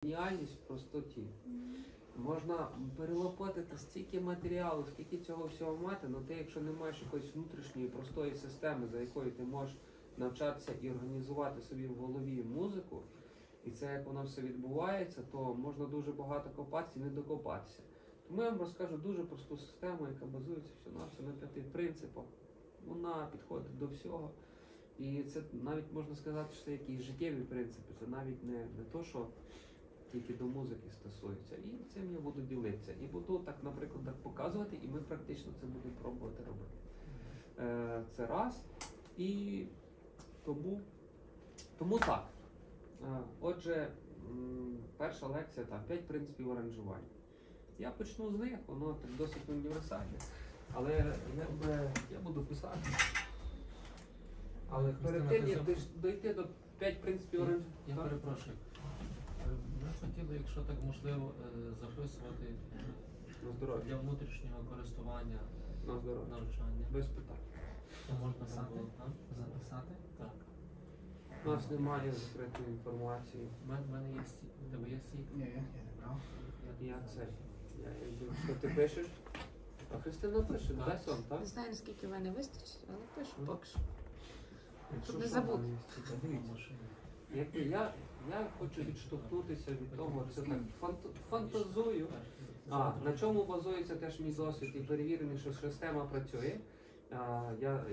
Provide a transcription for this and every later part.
Геніальність в простоті. Можна перелопатити стільки матеріалу, скільки цього всього мати, але ти, якщо не маєш якоїсь внутрішньої простої системи, за якою ти можеш навчатися і організувати собі в голові музику, і це як воно все відбувається, то можна дуже багато копатися і не докопатися. Тому я вам розкажу дуже просту систему, яка базується всього на 5 принципах. Вона підходить до всього. І це навіть можна сказати, що це якісь життєві принципи, це навіть не то, що тільки до музики стосується. І цим я буду ділитися. І буду так, наприклад, так показувати, і ми практично це будемо пробувати робити. Це раз. І тому так. Отже, перша лекція, 5 принципів аранжування. Я почну з них, воно так досить універсальне. Але я буду писати. Але перед тим, як дійти до 5 принципів аранжування... Я перепрошую. Ми хотіли, якщо так можливо, записувати для внутрішнього користування навчання. Без питань. То можна записати? Так. У нас немає закритої інформації. У мене є стік. У тебе є стік? Ні, я не брав. Що ти пишеш? А Христина пише, дай сон, так? Не знаю, наскільки в мене вистачить, але пишу поки що. Якщо Щоб не що, забути. Я хочу відштовхнутися від того, це так фантазую. На чому базується теж мій досвід і перевірений, що система працює. Я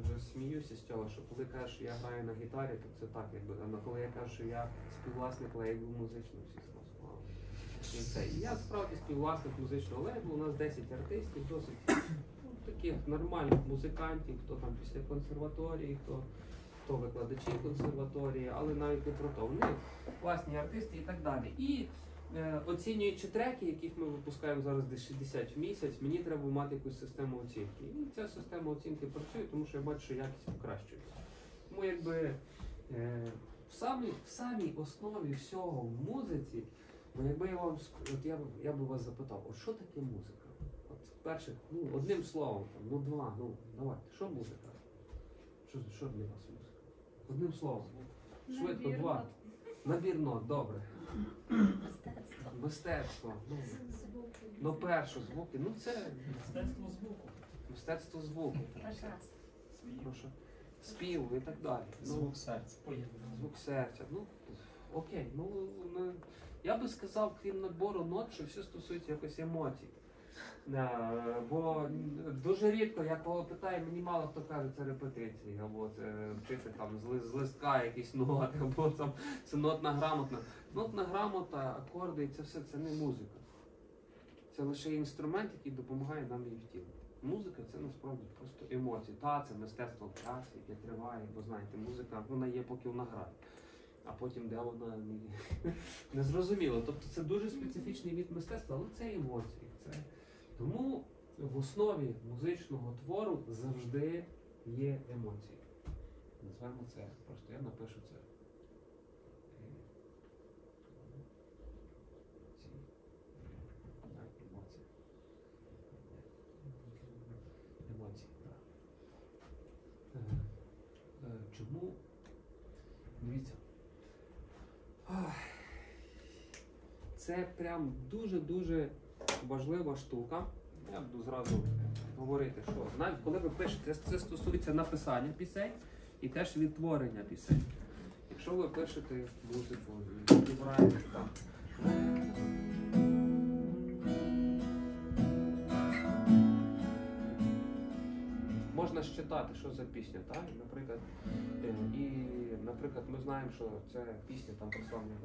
вже сміюся з цього, що коли кажу, що я граю на гітарі, то це так, якби. А коли я кажу, що я співвласник лейблу музичного, всі зразу. І я справді співвласник музичного лейблу, у нас 10 артистів, досить таких нормальних музикантів, хто там після консерваторії, хто викладачі консерваторії, але навіть не про то. Вони класні артисти і так далі. І оцінюючи треки, яких ми випускаємо зараз десь 60 в місяць, мені треба мати якусь систему оцінки. І ця система оцінки працює, тому що я бачу, що якість покращується. Тому якби в самій основі всього в музиці, якби я би вас запитав, от що таке музика? От перше, одним словом, два, давайте, що музика? Що для вас музика? Одним словом. Швидко, два. Набір нот, добре. Мистецтво. Перше, звуки. Це Мистецтво звуку. Мистецтво звуку. Прошу. Спів і так далі. Звук серця. Звук серця. Окей. Я би сказав, крім набору нот, що все стосується якось емоцій. Бо дуже рідко, я кого питаю, мені мало хто каже, це репетиції, або це вчити там з листка якісь ноти, або там це нотна грамотна. Нотна грамота, акорди і це все, це не музика. Це лише інструмент, який допомагає нам її втілити. Музика це насправді просто емоції. Це мистецтво в часі, яке триває, бо знаєте, музика, вона є, поки вона грає. А потім, де вона не зрозуміло. Тобто це дуже специфічний від мистецтва, але це емоції. Тому в основі музичного твору завжди є емоції. Назвемо це, просто я напишу це. Емоції, так. Чому? Дивіться. Це прям дуже-дуже важлива штука. Я буду зразу говорити, що навіть коли ви пишете, це стосується написання пісень і теж відтворення пісень. Якщо ви пишете музику, граєте там. Можна считати, що за пісня, так? Наприклад, ми знаємо, що це пісня там прославлена.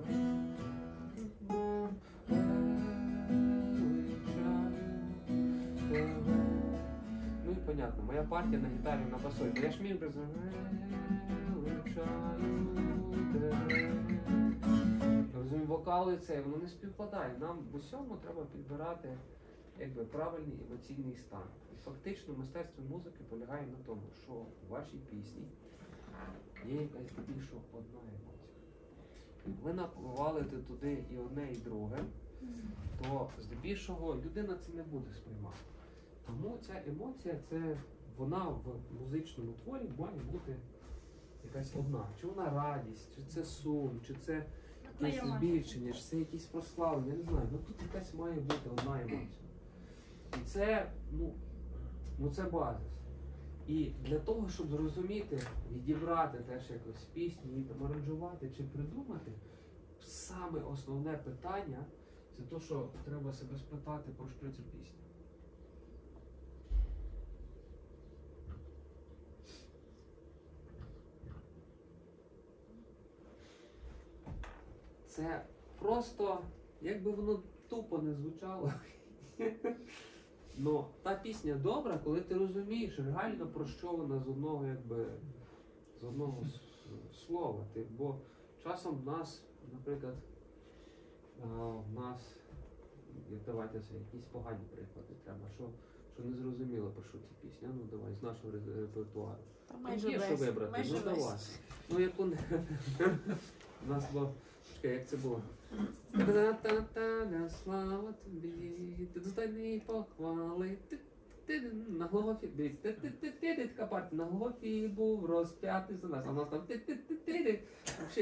Ну і понятно, моя партія на гітарі на басові. Я ж міг би розумію, вокали це, воно не співпадає. Нам в усьому треба підбирати правильний емоційний стан. І фактично мистецтво музики полягає на тому, що в вашій пісні є якась більше одна емоція. Ви навалите туди і одне, і друге, то здебільшого людина це не буде сприймати. Тому ця емоція, вона в музичному творі має бути якась одна. Чи вона радість, чи це сум, чи це якесь збільшення, чи це якісь прославлення, я не знаю. Ну тут якась має бути одна емоція. І це, це базис. І для того, щоб зрозуміти, відібрати теж якось пісню, її там аранжувати чи придумати, саме основне питання це те, що треба себе спитати, про що ця пісня. Це просто, як би воно тупо не звучало. Но та пісня добра, коли ти розумієш реально про що вона з одного, слова. Бо часом в нас, наприклад, давайте це якісь погані приклади треба, що не зрозуміло про що ця пісня. Ну давай, з нашого репертуару. Там Є що вибрати, ну давай. Ну яку не у нас було. Чекай, як це було? Та-та-та-та, слава тобі, ти достойний похвали. На Голгофі, дивіться, така партія, на Голгофі був розп'ятий за нас, а у нас там взагалі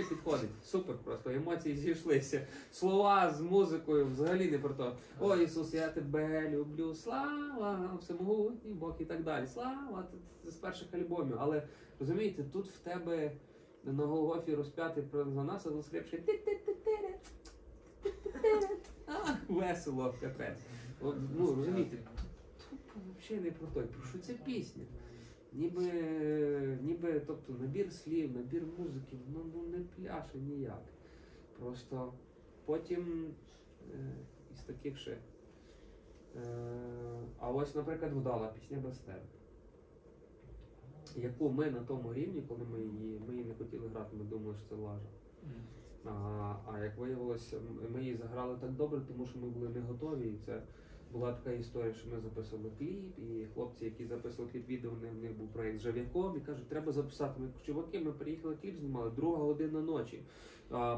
підходить. Супер просто, емоції зійшлися. Слова з музикою взагалі не про то. О, Ісус, я тебе люблю, слава, всемогутній Бог і так далі. Слава, це з перших альбомів. Але, розумієте, тут в тебе на Голгофі розп'ятий за нас, а тут скрипши весело, капець. Ну, розумієте, взагалі не про то, про що ця пісня. Ніби, тобто, набір слів, набір музики, ну не пляше ніяк. Просто потім із таких ще. А ось, наприклад, вдала пісня без тебе. Яку ми на тому рівні, коли ми її не хотіли грати, ми думали, що це лажа. А як виявилося, ми її заграли так добре, тому що ми були не готові. І це була така історія, що ми записували кліп, і хлопці, які записували кліп-відео, в них був проєкт «Жав'яком», і кажуть, треба записати. Ми чуваки, ми приїхали, кліп знімали, 2:00 ночі,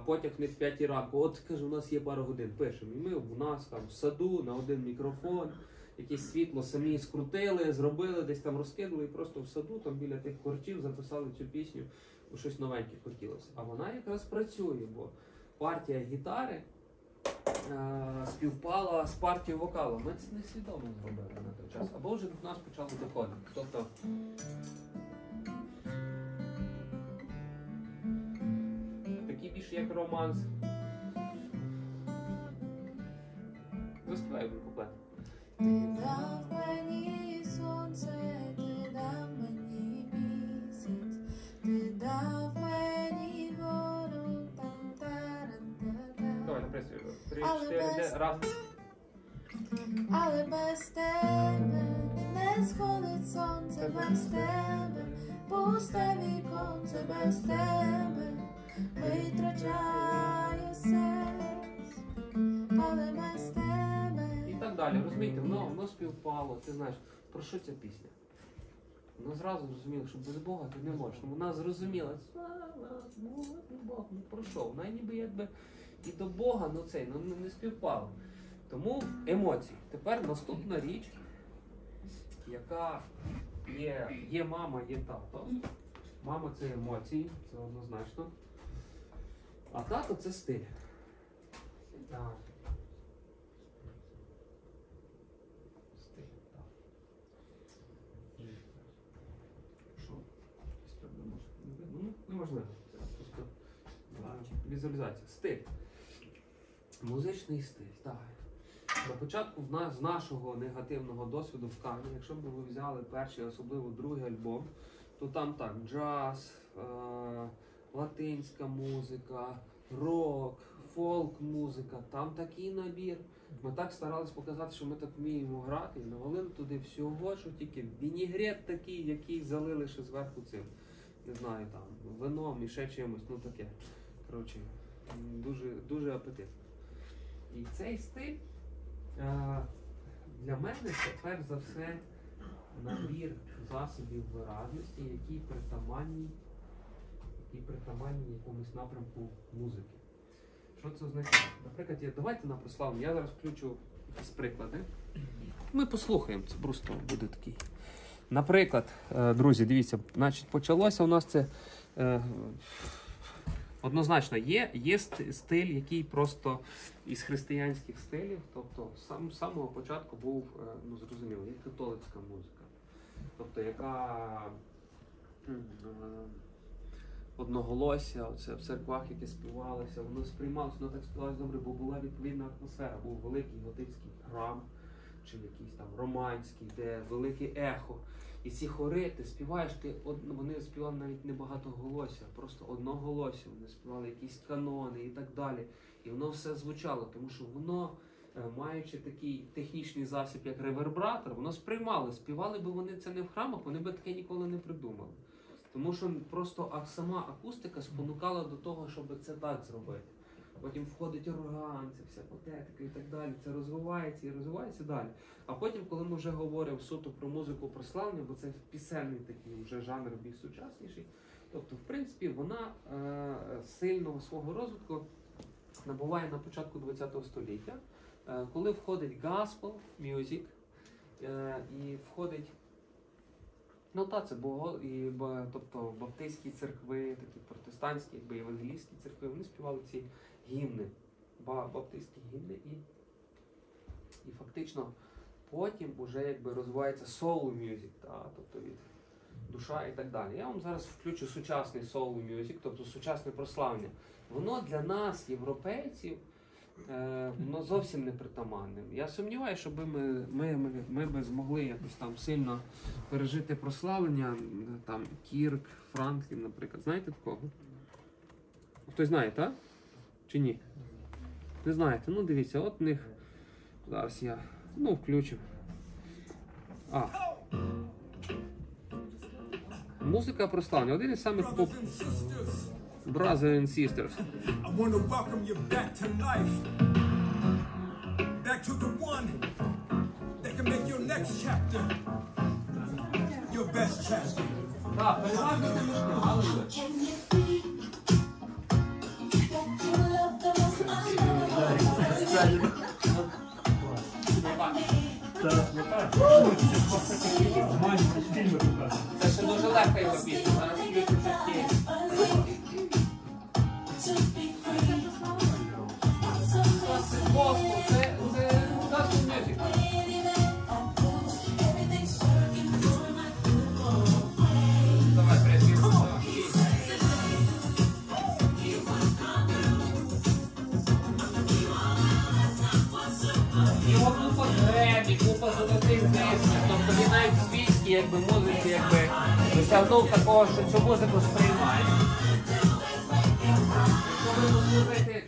потяг не в 5 ранку. От, каже, у нас є пару годин, пишемо. І ми в нас там в саду, на один мікрофон, якесь світло самі скрутили, зробили, десь там розкинули, і просто в саду, там біля тих корчів записали цю пісню, бо щось новеньке хотілося. А вона якраз працює, бо партія гітари співпала з партією вокалу. Ми це несвідомо зробили на той час. Або вже до нас почало доходити. Тобто такий більше як романс. Заспівай куплет. Ти дав мені сонце, ти дав мені місяць, ти дав мені воду, там-таран-та-та. Давай, напресуй. 3, Але 4, без- раз. Але без тебе не сходить сонце, без тебе пусте віконце, без тебе витрачає сенс, але без тебе. І так далі. Розумієте, воно співпало. Ти знаєш, про що ця пісня? Вона зразу зрозуміла, що без Бога ти не можеш. Вона зрозуміла, Бог, ну про що? Вона ніби якби і до Бога, не співпало. Тому емоції. Тепер наступна річ, яка є мама, є тато. Мама це емоції, це однозначно. А тато це стиль. Так. Стиль, так. І що? Неважливо. Це просто візуалізація. Стиль. Музичний стиль, так. На початку з нашого негативного досвіду в Кані, якщо б ви взяли перший, особливо другий альбом, то там так, джаз, латинська музика, рок, фолк-музика, там такий набір. Ми так старалися показати, що ми так вміємо грати, і навалили туди всього, що тільки вінігрет такий, який залили ще зверху цим, не знаю, там, вином і ще чимось, ну таке. Коротше, дуже, дуже апетитно. І цей стиль для мене це перш за все набір засобів виразності, які притаманні якомусь напрямку музики. Що це означає? Наприклад, давайте на прославлення, я зараз включу якісь приклади. Ми послухаємо, це просто буде такий. Наприклад, друзі, дивіться, значить, почалося у нас це Однозначно, є стиль, який просто із християнських стилів, тобто з самого початку був, ну зрозуміло, є католицька музика, тобто яка одноголосся, оце в церквах, які співалися, воно сприймалося, воно так співалося добре, бо була відповідна атмосфера, був великий готицький храм, чи якийсь там романський, де велике ехо. І ці хори, ти співаєш, вони співали навіть не багатоголосся, а просто одноголосся, вони співали якісь канони і так далі. І воно все звучало, тому що воно, маючи такий технічний засіб, як ревербратор, воно сприймало. Співали би вони це не в храмах, вони би таке ніколи не придумали. Тому що просто сама акустика спонукала до того, щоб це так зробити. Потім входить орган, це вся патетика і так далі, це розвивається і розвивається далі. А потім, коли ми вже говоримо суто про музику прославлення, бо це пісенний такий вже жанр більш сучасніший, тобто, в принципі, вона сильного свого розвитку набуває на початку ХХ століття, коли входить gospel music і входить, ну так, це тобто баптистські церкви, такі протестантські, якби євангелійські церкви, вони співали ці гімни, баптистські гімни, і фактично потім вже якби розвивається soul music, тобто від душа і так далі. Я вам зараз включу сучасний soul music, тобто сучасне прославлення. Воно для нас, європейців, воно зовсім не притаманне. Я сумніваюся, щоб ми би змогли якось там сильно пережити прославлення, там Кірк, Франклін, наприклад. Знаєте такого? Хтось знає, так? Чи ні? Не знаєте? Ну дивіться, от в них зараз я включу. Музика прославлення. Один із самих Brothers and Sisters. I want to welcome you back to life. Back to the one that can make your next chapter your best chapter. Так, переважно це мужки, галузі. Це ще дуже легко його пісня, зараз включу чутки. Gospel, це gospel music. Давай, перейдемо. Його купа гребі, купа золотих дисків, тобто він навіть в світській якби музиці якби досягнув такого, що цю музику сприймає. Якщо ви послухаєте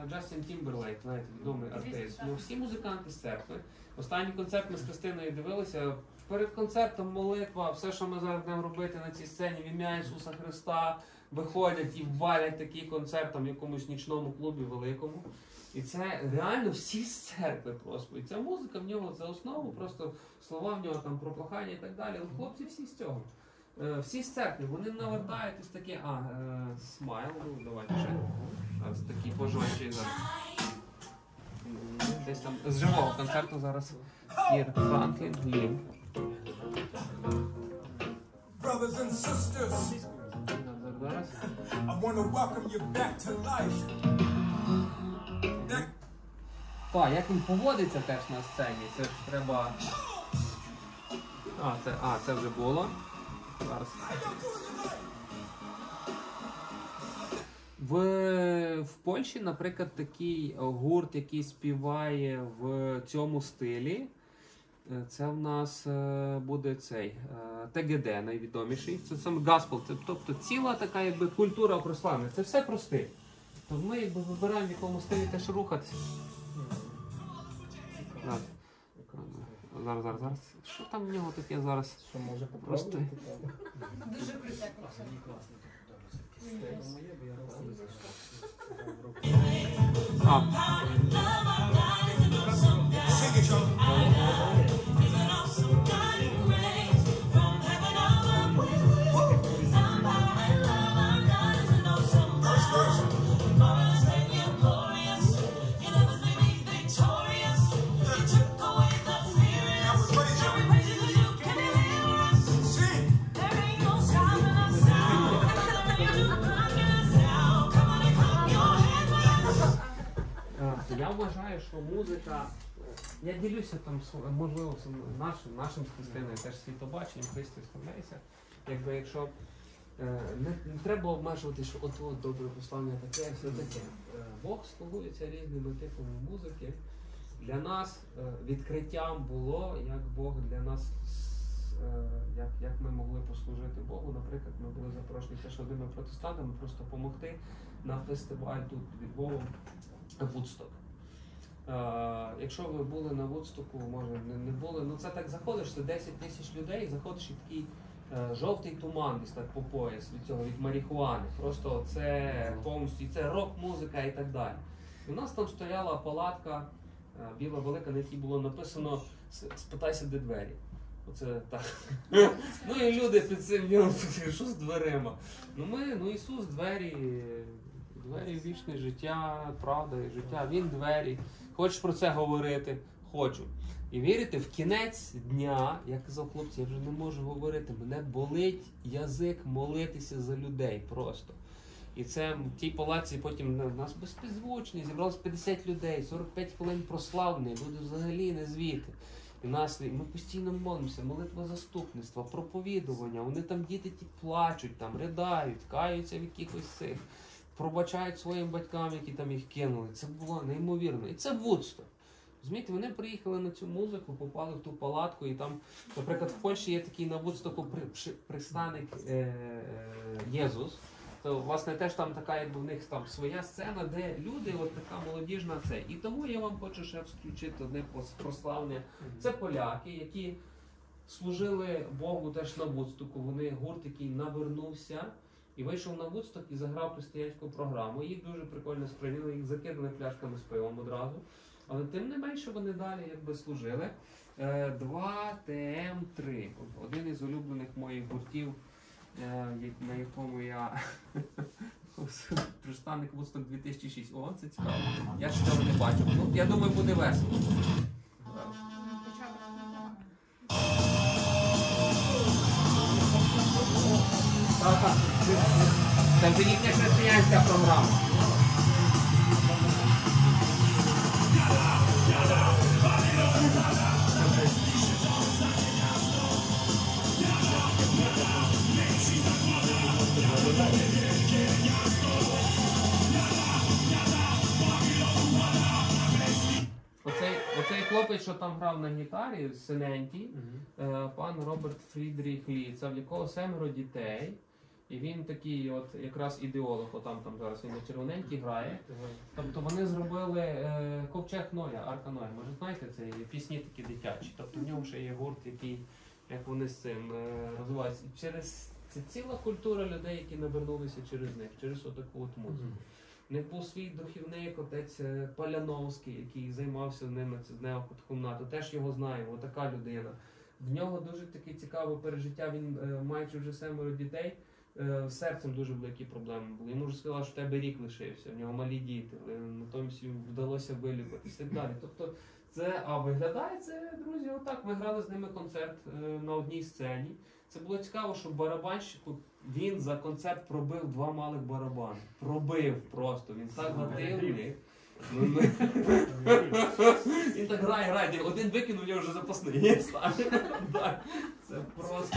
Джастін Тімберлейк, знаєте, відомий артист, ну всі музиканти з церкви. Останній концерт ми з Христиною дивилися, перед концертом молитва, все, що ми зараз будемо робити на цій сцені, в ім'я Ісуса Христа, виходять і валять такий концерт там в якомусь нічному клубі великому. І це реально всі з церкви просто. І ця музика в нього за основу, просто слова в нього там про кохання і так далі. Але хлопці всі з цього. Всі з церкви, вони навертають ось таке, смайл, ну давайте ще. Зараз такі пожовчі зараз. Десь там з живого концерту зараз Кірк, Франклін, Лін. Brothers and sisters, Зараз. I want to welcome you back to life. Так, як він поводиться теж на сцені, це ж треба... Це вже було. Зараз. В Польщі, наприклад, такий гурт, який співає в цьому стилі, це в нас буде цей ТГД найвідоміший. Це саме гаспел, тобто ціла така якби культура прославлення. Це все про стиль. Тобто ми якби вибираємо, в якому стилі теж рухатися. Зараз. Що там в нього таке зараз? Що може Просто... Дуже круте. Я вважаю, що музика. Я ділюся там можливо нашим з Христиною теж світобаченням, Христос вставляється. Якби якщо не треба обмежувати, що от добре послання таке, все таке. Бог слугується різними типами музики. Для нас відкриттям було, як Бог для нас, як ми могли послужити Богу. Наприклад, ми були запрошені теж одними протестантами просто допомогти на фестиваль тут від Богу Вудсток. Якщо ви були на Вудстоку, може не були, ну це так заходиш, це 10 тисяч людей, заходиш і такий жовтий туман десь так по пояс від цього, від марихуани. Просто це повністю, це рок-музика і так далі. І у нас там стояла палатка, біла велика, на якій було написано «Спитайся, де двері». Оце так. Ну і люди під цим, що з дверима? Ну Ісус двері в вічне життя, правда і життя. Він двері. Хочеш про це говорити? Хочу. І вірите, в кінець дня, я казав, хлопці, я вже не можу говорити, мене болить язик молитися за людей просто. І це в тій палаці потім у нас безпідзвучні, зібралось 50 людей, 45 хвилин прославлення, люди взагалі не звідти. І ми постійно молимося, молитва заступництва, проповідування, вони там діти ті плачуть, там ридають, каються в якихось цих, пробачають своїм батькам, які там їх кинули. Це було неймовірно. І це Вудсток. Розумієте, вони приїхали на цю музику, попали в ту палатку, і там, наприклад, в Польщі є такий на Вудстоку пристаник Єзус. То, власне, теж там така, якби в них там своя сцена, де люди, от така молодіжна це. І тому я вам хочу ще включити одне прославлення. Це поляки, які служили Богу теж на Вудстоку. Вони гурт, який навернувся і вийшов на Вудсток і заграв християнську програму. Їх дуже прикольно сприйняли, їх закинули пляшками з пивом одразу. Але тим не менше вони далі якби служили. 2TM3. Один із улюблених моїх гуртів, на якому я пристаник Вудсток 2006. О, це цікаво. Я ще цього не бачив. Ну, я думаю, буде весело. Це вже їхня християнська програма. Оцей хлопець, що там грав на гітарі, синенький, пан Роберт Фрідріх Лі, це в якого 7 дітей. І він такий от якраз ідеолог, отам зараз він на червоненький грає. Тобто вони зробили ковчег Ноя, Арка Ноя. Може знаєте, це пісні такі дитячі. Тобто в ньому ще є гурт, який, як вони з цим розвиваються. Це ціла культура людей, які навернулися через них, через отаку от музику. У них був свій духівник, отець Паляновський, який займався ними, це з неокатехумнату. Теж його знаємо, отака людина. В нього дуже таке цікаве пережиття, він маючи вже 7 дітей, з серцем дуже великі проблеми були. Йому вже сказали, що в тебе рік лишився, в нього малі діти, натомість їм вдалося вилікуватися і так далі. Тобто це, виглядає це, друзі, отак. Ми грали з ними концерт на одній сцені. Це було цікаво, що барабанщику він за концерт пробив 2 малих барабани. Пробив просто, він так гатив в них. Він так грає, один викинув, у нього вже запасний є. Це просто...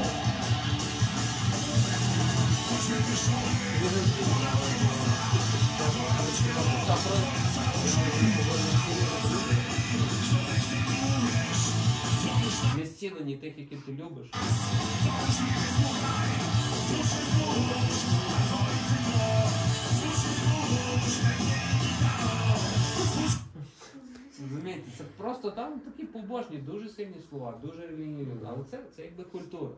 Не зцілені тих, які ти любиш. Розумієте, це просто там такі побожні, дуже сильні слова, дуже релігійні люди, але це якби культура.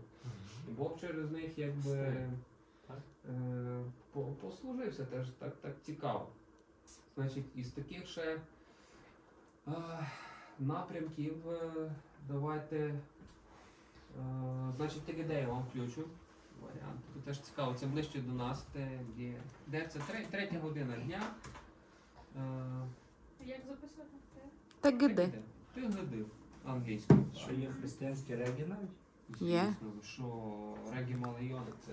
І Бог через них якби послужився теж так цікаво. Значить, із таких ще напрямків давайте, значить, ТГД я вам включу. Варіант. Тут теж цікаво, це ближче до нас, де це 3 година дня. Як записувати? ТГД. ТГД англійською. Що є християнські регі навіть? Є. Звісно, що регі Малайони це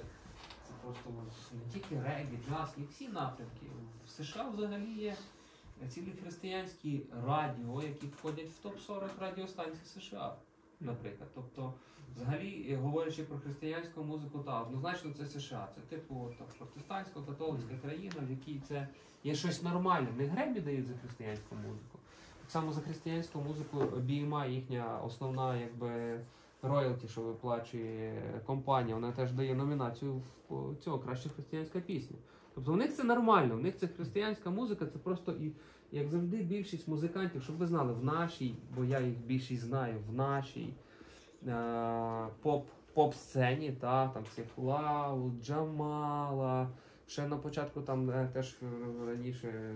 просто не тільки регі, джаз, є всі напрямки. В США взагалі є цілі християнські радіо, які входять в топ-40 радіостанцій США, наприклад. Тобто, взагалі, говорячи про християнську музику, так, однозначно це США. Це типу протестантсько-католицька країна, в якій це є щось нормальне. Не Гремі дають за християнську музику. Так само за християнську музику BMI, їхня основна якби роялті, що виплачує компанія, вона теж дає номінацію в цього краща християнська пісня. Тобто у них це нормально, у них це християнська музика, це просто і, як завжди, більшість музикантів, щоб ви знали, в нашій, бо я їх більшість знаю, в нашій поп-сцені, там всіх Лау, Джамала, ще на початку там теж раніше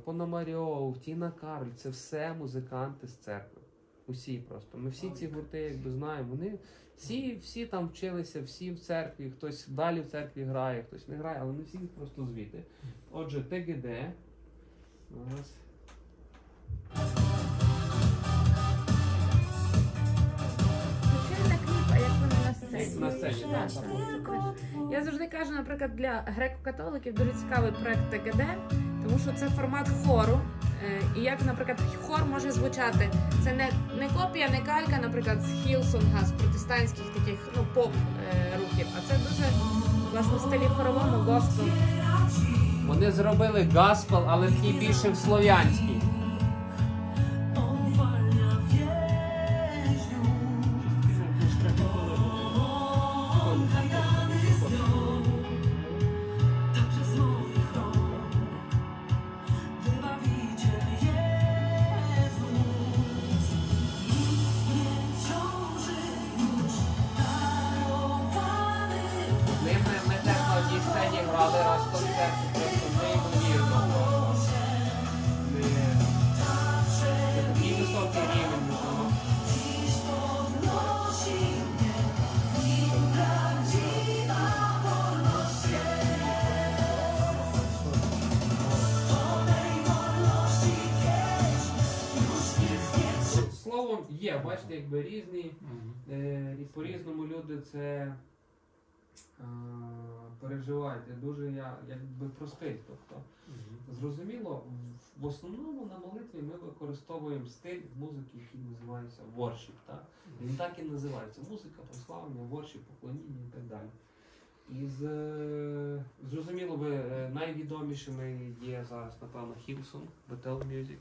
Пономарьов, Тіна Кароль, це все музиканти з церкви. Усі просто. Ми всі ці гурти якби знаємо. Вони всі там вчилися, всі в церкві, хтось далі в церкві грає, хтось не грає, але не всі просто звідти. Отже, ТГД. Зараз. Причина кліпа, як вони на сцені. На сцені, Так, так. так. Я завжди кажу, наприклад, для греко-католиків дуже цікавий проект ТГД, тому що це формат хору. І як, наприклад, хор може звучати. Це не копія, не калька, наприклад, з Хілсонга, з протестантських таких поп-рухів, а це дуже, власне, в стилі хоровому госпел. Вони зробили гаспел, але такий більше в слов'янський. Ми теж на одній сцені грали раз концерт, просто неймовірно. Це такий високий рівень. Словом, є, бачите, якби різні, і по-різному люди це переживають. Я дуже якби простий. Тобто, зрозуміло, в основному на молитві ми використовуємо стиль музики, який називається worship. Так? Він так і називається. Музика, прославлення, worship, поклоніння і так далі. І зрозуміло, найвідомішими є зараз, напевно, Hillsong, Bethel Music,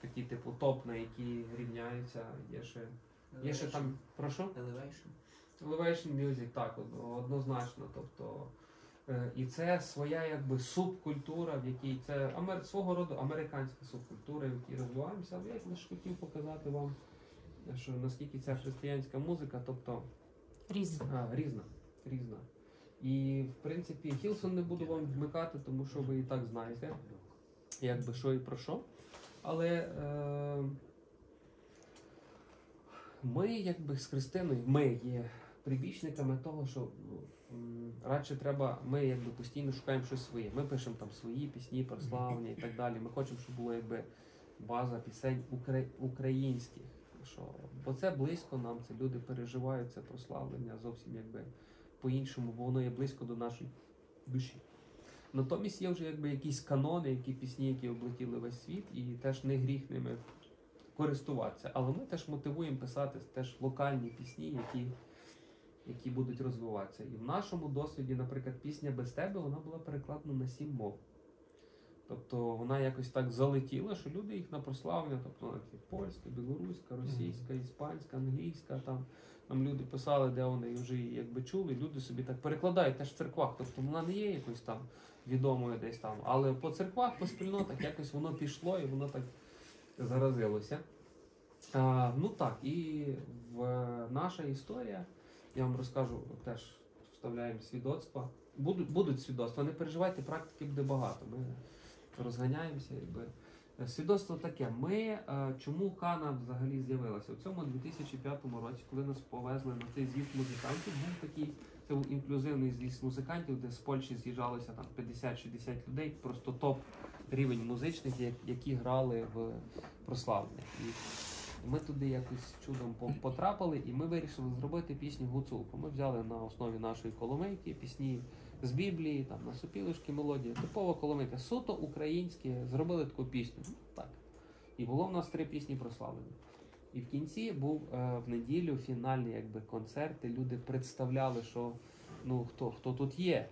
такі типу топ, на які рівняються. Є ще там, прошу? Elevation Music, так, однозначно. Тобто, і це своя якби субкультура, в якій це свого роду американська субкультура, в якій розвиваємося. Але я лише хотів показати вам, що наскільки ця християнська музика, тобто різна. І в принципі Hillsong не буду вам вмикати, тому що ви і так знаєте, якби що і про що. Але ми якби з Христиною, ми є прибічниками того, що радше треба, ми якби постійно шукаємо щось своє. Ми пишемо там свої пісні, прославлення і так далі. Ми хочемо, щоб було якби база пісень українських. Бо це близько нам, це люди переживають це прославлення зовсім якби по-іншому, бо воно є близько до нашої душі. Натомість є вже якби якісь канони, які пісні, які облетіли весь світ, і теж не гріх ними користуватися. Але ми теж мотивуємо писати теж локальні пісні, які будуть розвиватися. І в нашому досвіді, наприклад, пісня «Без тебе», вона була перекладена на 7 мов. Тобто вона якось так залетіла, що люди їх на прославлення, тобто вона польська, білоруська, російська, іспанська, англійська, там люди писали, де вони вже якби чули, люди собі так перекладають теж в церквах. Тобто вона не є якось там відомою десь там, але по церквах, по спільнотах якось воно пішло і воно так заразилося. Ну так, і наша історія, я вам розкажу, теж вставляємо свідоцтва. Будуть свідоцтва, не переживайте, практики буде багато. Ми розганяємося. Якби. Свідоцтво таке. Чому Кана взагалі з'явилася? У цьому 2005 році, коли нас повезли на цей з'їзд музикантів, це був інклюзивний з'їзд музикантів, де з Польщі з'їжджалося там 50-60 людей, просто топ рівень музичних, які грали в прославлення. І ми туди якось чудом потрапили, і ми вирішили зробити пісню «Гуцулку». Ми взяли на основі нашої коломийки пісні з Біблії, там на сопілочки мелодії, типова коломийка, суто українські, зробили таку пісню. Ну, так. І було в нас 3 пісні прославлені. І в кінці був в неділю фінальний якби концерт, і люди представляли, що ну хто тут є.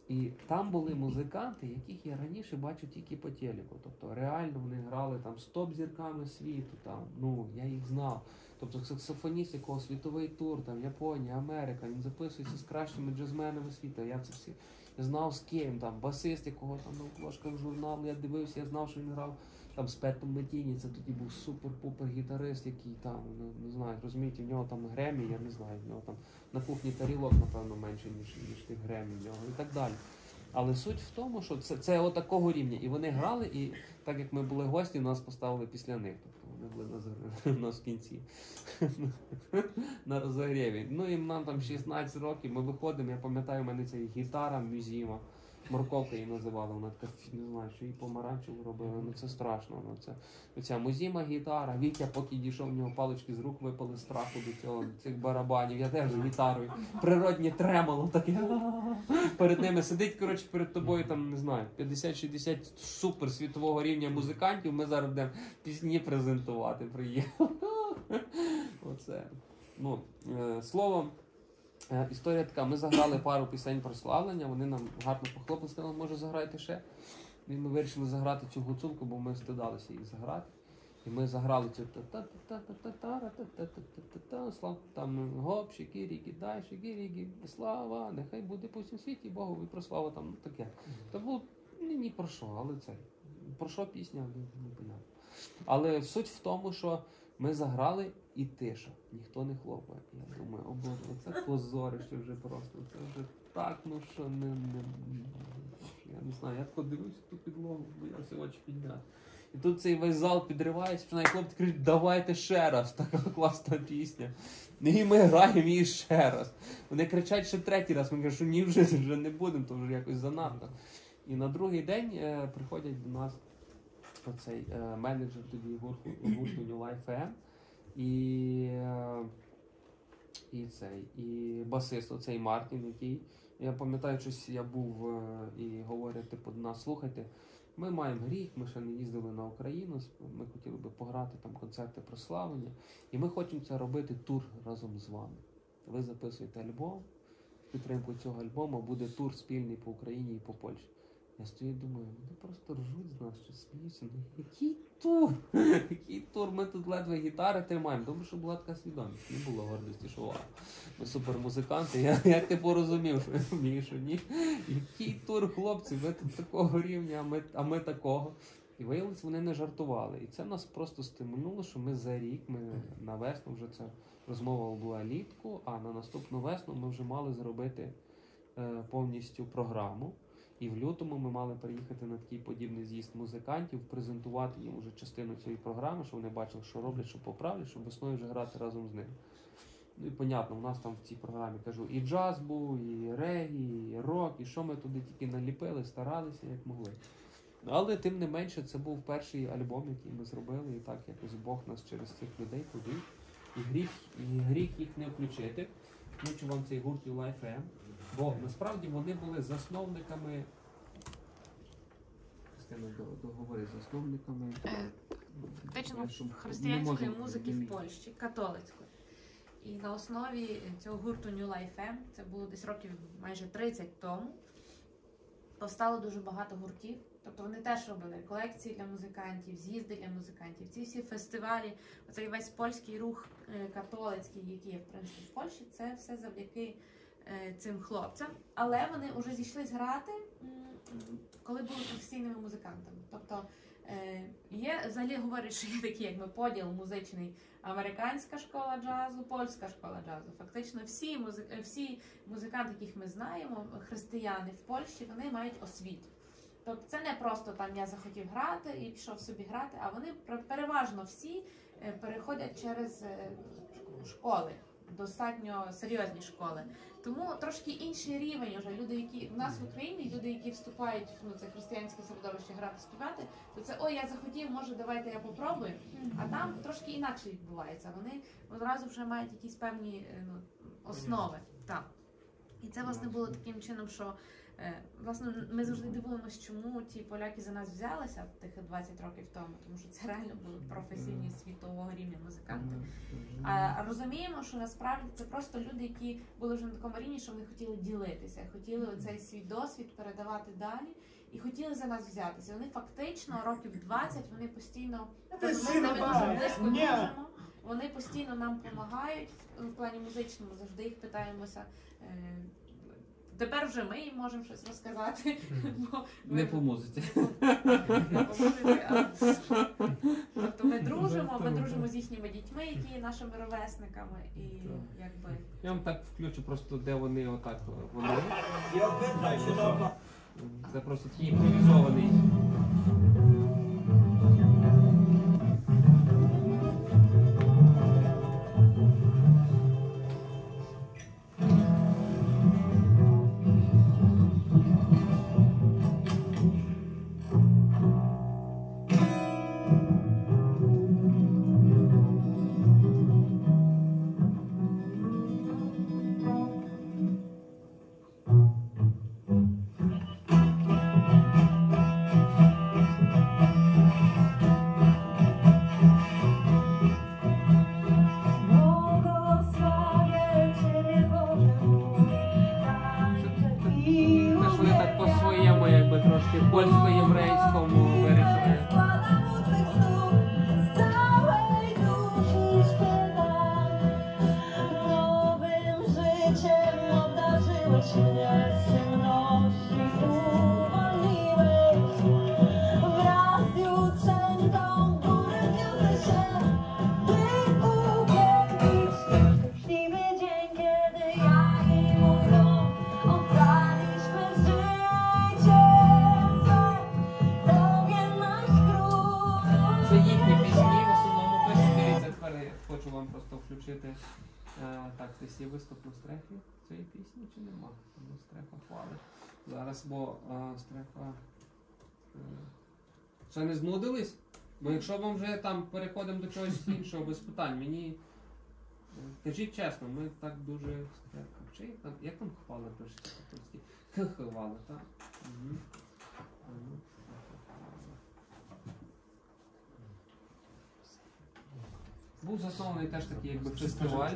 І там були музиканти, яких я раніше бачив тільки по телеку. Тобто реально вони грали там з топ-зірками світу, там, ну, я їх знав. Тобто саксофоніст, якого світовий тур, там, Японія, Америка, він записується з кращими джазменами світу. Я це всі знав з ким, там, басист, якого там на обложках журналу я дивився, я знав, що він грав там з Петом Метіні, це тоді був супер-пупер гітарист, який там, не знаю, розумієте, в нього там Гремі, я не знаю, в нього там на кухні тарілок, напевно, менше, ніж тих Гремі в нього і так далі. Але суть в тому, що це отакого рівня. І вони грали, і так як ми були гості, нас поставили після них. Тобто вони були у нас в кінці на розогріві. Ну і нам там 16 років, ми виходимо, я пам'ятаю, у мене ця гітара Мюзіма. Морковка її називали, вона така, не знаю, що її помаранчеву робили, ну це страшно. Ну, це оця Музіма гітара, Вітя, поки дійшов, в нього палички з рук випали з страху до цього, цих барабанів, я теж з гітарою, природнє тремоло таке, перед ними сидить, коротше, перед тобою, там, не знаю, 50-60 супер світового рівня музикантів, ми зараз будемо пісні презентувати, приїхали. Оце, ну, словом, історія така, ми заграли пару пісень прославлення, вони нам гарно похлопали, сказали, може заграйте ще. І ми вирішили заграти цю гуцулку, бо ми стидалися її заграти. І ми заграли цю там гоп, шикірі, дай, шикірі, слава, нехай буде по всьому світі, Богові про славу, там таке. Це було ні про що, але це, про що пісня, не понятно. Але суть в тому, що ми заграли і тиша, ніхто не хлопає. Я думаю, о Боже, це позорище вже просто, це вже так, ну що я не знаю, я подивився ту підлогу, боявся очі підняти. І тут цей весь зал підривається, починає хлопці кричать, давайте ще раз, така класна пісня. І ми граємо її ще раз. Вони кричать ще 3-й раз, ми кажемо, що ні, вже не будемо, то вже якось занадто. І на другий день приходять до нас оцей менеджер тоді гурту New Life FM і басист оцей Мартін, який, я пам'ятаю, щось я був і говорять, типу, до нас, слухайте, ми маємо гріх, ми ще не їздили на Україну, ми хотіли би пограти там концерти прославлення, і ми хочемо це робити тур разом з вами. Ви записуєте альбом, в підтримку цього альбому буде тур спільний по Україні і по Польщі. Я стою і думаю, вони просто ржуть з нас, що сміються. Ну, який тур? Який тур? Ми тут ледве гітари тримаємо. Добре, що була така свідомість. Не було гордості, що вау, ми супермузиканти. Я типу розумів, що я вмію, що ні. Який тур, хлопці, ви тут такого рівня, а ми такого. І виявилось, вони не жартували. І це нас просто стимулювало, що ми за рік, ми на весну вже ця розмова була літку, а на наступну весну ми вже мали зробити повністю програму. І в лютому ми мали приїхати на такий подібний з'їзд музикантів, презентувати їм уже частину цієї програми, щоб вони бачили, що роблять, що поправлять, щоб весною вже грати разом з ними. Ну і понятно, у нас там в цій програмі, кажу, і джаз був, і регі, і рок, і що ми туди тільки наліпили, старалися, як могли. Але тим не менше, це був перший альбом, який ми зробили, і так якось Бог нас через цих людей повів. І гріх їх не включити. Включу вам цей гурт New Life FM. Бо насправді вони були засновниками, договори засновниками фактично християнської музики в Польщі, католицької. І на основі цього гурту New Life FM, це було десь років майже 30 тому, повстало дуже багато гуртів. Тобто вони теж робили колекції для музикантів, з'їзди для музикантів. Ці всі фестивалі, оцей весь польський рух католицький, який є в принципі в Польщі, це все завдяки цим хлопцям. Але вони вже зійшлись грати, коли були професійними музикантами. Тобто є, взагалі говорять, що є такий якби поділ музичний: американська школа джазу, польська школа джазу. Фактично всі музиканти, яких ми знаємо, християни в Польщі, вони мають освіту. Тобто це не просто там я захотів грати і пішов собі грати, а вони переважно всі переходять через школи, достатньо серйозні школи. Тому трошки інший рівень вже. Люди, які в нас в Україні, люди, які вступають в це християнське середовище грати, співати, то це ой, я захотів, може давайте я попробую. А там трошки інакше відбувається. Вони одразу вже мають якісь певні основи. Так. І це, власне, було таким чином, що власне, ми завжди дивуємося, чому ті поляки за нас взялися тих 20 років тому, тому що це реально були професійні світового рівня музиканти. А розуміємо, що насправді це просто люди, які були вже на такому рівні, що вони хотіли ділитися, хотіли оцей свій досвід передавати далі і хотіли за нас взятися. Вони фактично років 20, вони постійно, ми з ними дуже близько дружимо, вони постійно нам допомагають в плані музичному, завжди їх питаємося. Тепер вже ми їм можемо щось розказати. Бо Не по музиці. Тобто ми дружимо з їхніми дітьми, які є нашими ровесниками. І якби... Я вам так включу просто, де вони отак. Вони. Це просто такий імпровізований. Теж вони так по-своєму, якби трошки польсько-єврейському вирішили. Nowym życiem obdarzyłeś mnie z ciemności, uwolniłeś. Wraz z jutrzenką w górę wniosę się, by uwielbić szczęśliwy dzień, kiedy ja i mój dom oddaliśmy życie swe. Tobie nasz król. Це їхні пісні, в основному пишуть. Дивіться, тепер я хочу вам просто включити. Так, десь є виступ на стрефі цієї пісні чи нема? Тому стрефа хвали. Зараз, бо стрефа... Ще не знудились? Бо якщо вам вже там переходимо до чогось іншого без питань, мені... Кажіть чесно, ми так дуже... Чи як там хвала пишеться по-польськи? Хвала, так? Угу. Був заснований теж такий якби фестиваль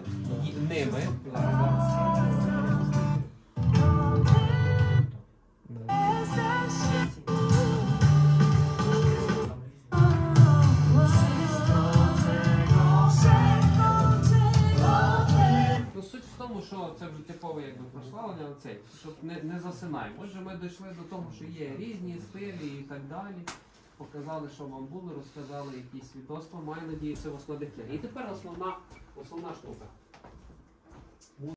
ними. Ну, суть в тому, що це вже типове якби прославлення, оцей, щоб не засинаємо. Отже, ми дійшли до того, що є різні стилі і так далі. Показали, що вам було, розказали якісь свідоцтва, маю надію, це вас надихне. І тепер основна штука.